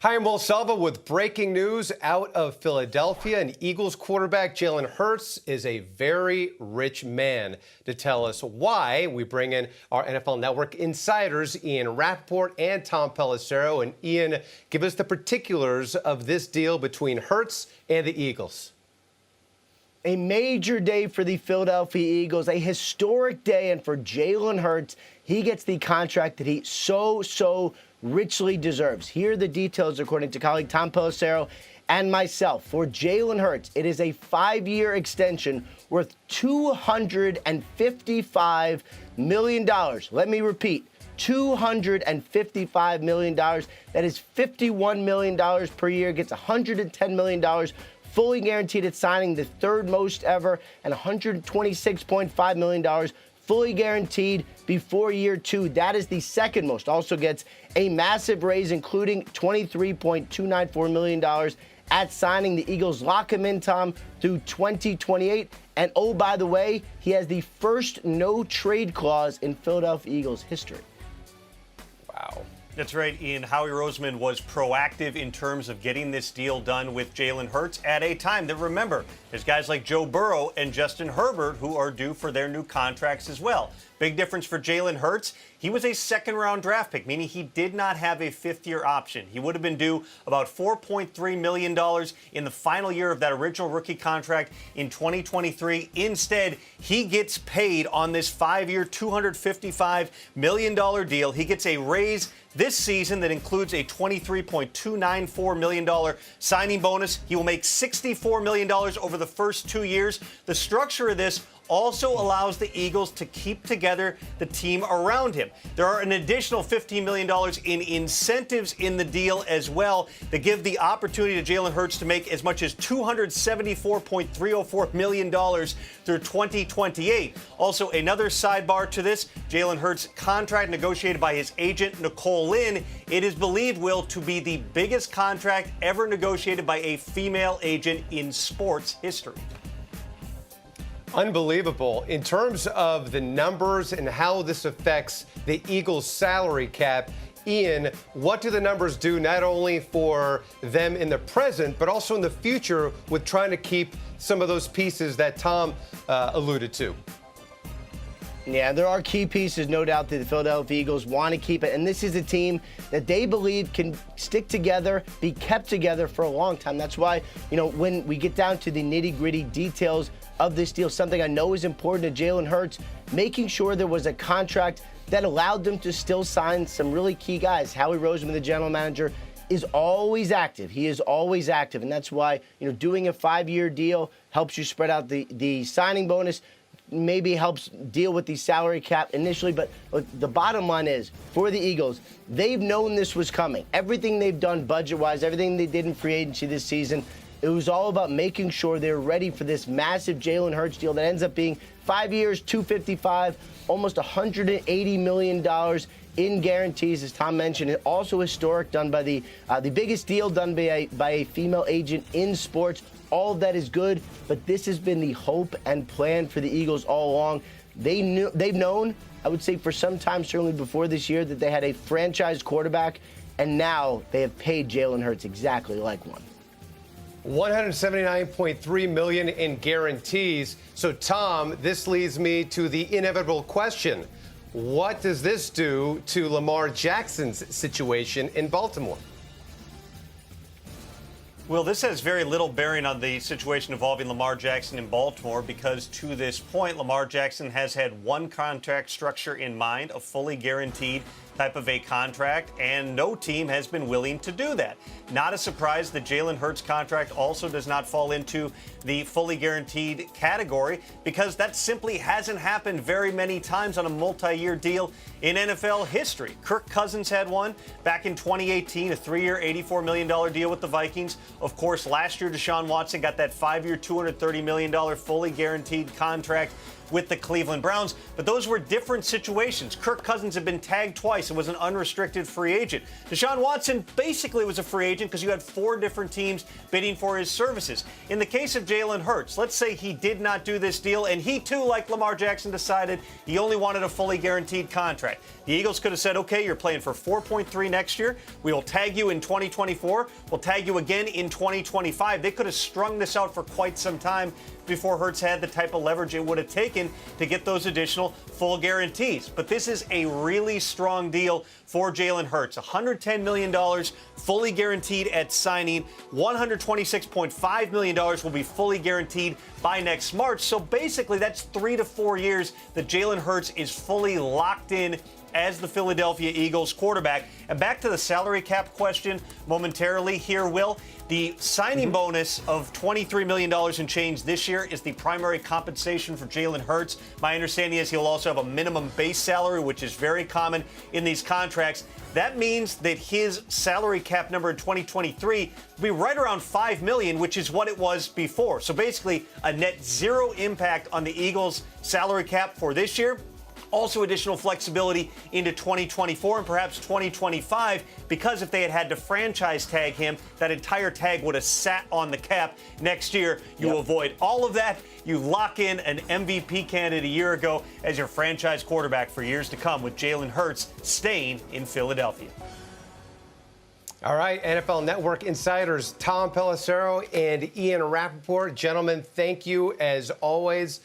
Hi, I'm Selva with breaking news out of Philadelphia. And Eagles quarterback Jalen Hurts is a very rich man. To tell us why, we bring in our NFL Network insiders, Ian Rapoport and Tom Pelissero. And Ian, give us the particulars of this deal between Hurts and the Eagles. A major day for the Philadelphia Eagles, a historic day, and for Jalen Hurts, he gets the contract that he so richly deserves. Here are the details according to colleague Tom Pelissero and myself. For Jalen Hurts, it is a 5-year extension worth $255 million. Let me repeat, $255 million. That is $51 million per year, gets $110 million fully guaranteed at signing, the third most ever, and $126.5 million fully guaranteed before year 2. That is the second most. Also gets a massive raise, including $23.294 million at signing. The Eagles lock him in, Tom, through 2028. And oh, by the way, he has the first no-trade clause in Philadelphia Eagles history. Wow. That's right, Ian. Howie Roseman was proactive in terms of getting this deal done with Jalen Hurts at a time that, remember, there's guys like Joe Burrow and Justin Herbert who are due for their new contracts as well. Big difference for Jalen Hurts. He was a second-round draft pick, meaning he did not have a fifth-year option. He would have been due about $4.3 million in the final year of that original rookie contract in 2023. Instead, he gets paid on this 5-year, $255 million deal. He gets a raise this season that includes a $23.294 million signing bonus. He will make $64 million over the first 2 years. The structure of this also allows the Eagles to keep together the team around him. There are an additional $15 million in incentives in the deal as well that give the opportunity to Jalen Hurts to make as much as $274.304 million through 2028. Also, another sidebar to this, Jalen Hurts' contract negotiated by his agent, Nicole Lynn. It is believed, Will, to be the biggest contract ever negotiated by a female agent in sports history. Unbelievable. In terms of the numbers and how this affects the Eagles' salary cap, Ian, what do the numbers do not only for them in the present, but also in the future with trying to keep some of those pieces that Tom alluded to? Yeah, there are key pieces, no doubt, that the Philadelphia Eagles want to keep it. And this is a team that they believe can stick together, be kept together for a long time. That's why, when we get down to the nitty-gritty details of this deal, something I know is important to Jalen Hurts, making sure there was a contract that allowed them to still sign some really key guys. Howie Roseman, the general manager, is always active. He is always active. And that's why, doing a 5-year deal helps you spread out the signing bonus, maybe helps deal with the salary cap initially. But look, the bottom line is, for the Eagles, they've known this was coming. Everything they've done budget-wise, everything they did in free agency this season, it was all about making sure they're ready for this massive Jalen Hurts deal that ends up being 5 years, $255, almost $180 million in guarantees, as Tom mentioned. It also historic, done by the biggest deal done by a female agent in sports. All of that is good, but this has been the hope and plan for the Eagles all along. They've known, I would say, for some time, certainly before this year, that they had a franchise quarterback, and now they have paid Jalen Hurts exactly like one. $179.3 million in guarantees. So, Tom, this leads me to the inevitable question. What does this do to Lamar Jackson's situation in Baltimore? Well, this has very little bearing on the situation involving Lamar Jackson in Baltimore because to this point, Lamar Jackson has had one contract structure in mind, a fully guaranteed type of a contract, and no team has been willing to do that. Not a surprise that Jalen Hurts' contract also does not fall into the fully guaranteed category because that simply hasn't happened very many times on a multi-year deal in NFL history. Kirk Cousins had one back in 2018, a 3-year, $84 million deal with the Vikings. Of course, last year, Deshaun Watson got that 5-year, $230 million fully guaranteed contract with the Cleveland Browns, but those were different situations. Kirk Cousins had been tagged twice and was an unrestricted free agent. Deshaun Watson basically was a free agent because you had 4 different teams bidding for his services. In the case of Jalen Hurts, let's say he did not do this deal and he too, like Lamar Jackson, decided he only wanted a fully guaranteed contract. The Eagles could have said, okay, you're playing for 4.3 next year. We will tag you in 2024. We'll tag you again in 2025. They could have strung this out for quite some time before Hurts had the type of leverage it would have taken to get those additional full guarantees. But this is a really strong deal for Jalen Hurts. $110 million fully guaranteed at signing. $126.5 million will be fully guaranteed by next March. So basically, that's 3 to 4 years that Jalen Hurts is fully locked in as the Philadelphia Eagles quarterback. And back to the salary cap question momentarily here, Will. The signing bonus of $23 million and change this year is the primary compensation for Jalen Hurts. My understanding is he'll also have a minimum base salary, which is very common in these contracts. That means that his salary cap number in 2023 will be right around $5 million, which is what it was before. So basically, a net zero impact on the Eagles' salary cap for this year. Also additional flexibility into 2024 and perhaps 2025, because if they had to franchise tag him, that entire tag would have sat on the cap next year. You avoid all of that. You lock in an MVP candidate a year ago as your franchise quarterback for years to come, with Jalen Hurts staying in Philadelphia. All right, NFL Network insiders Tom Pelissero and Ian Rapoport. Gentlemen, thank you as always.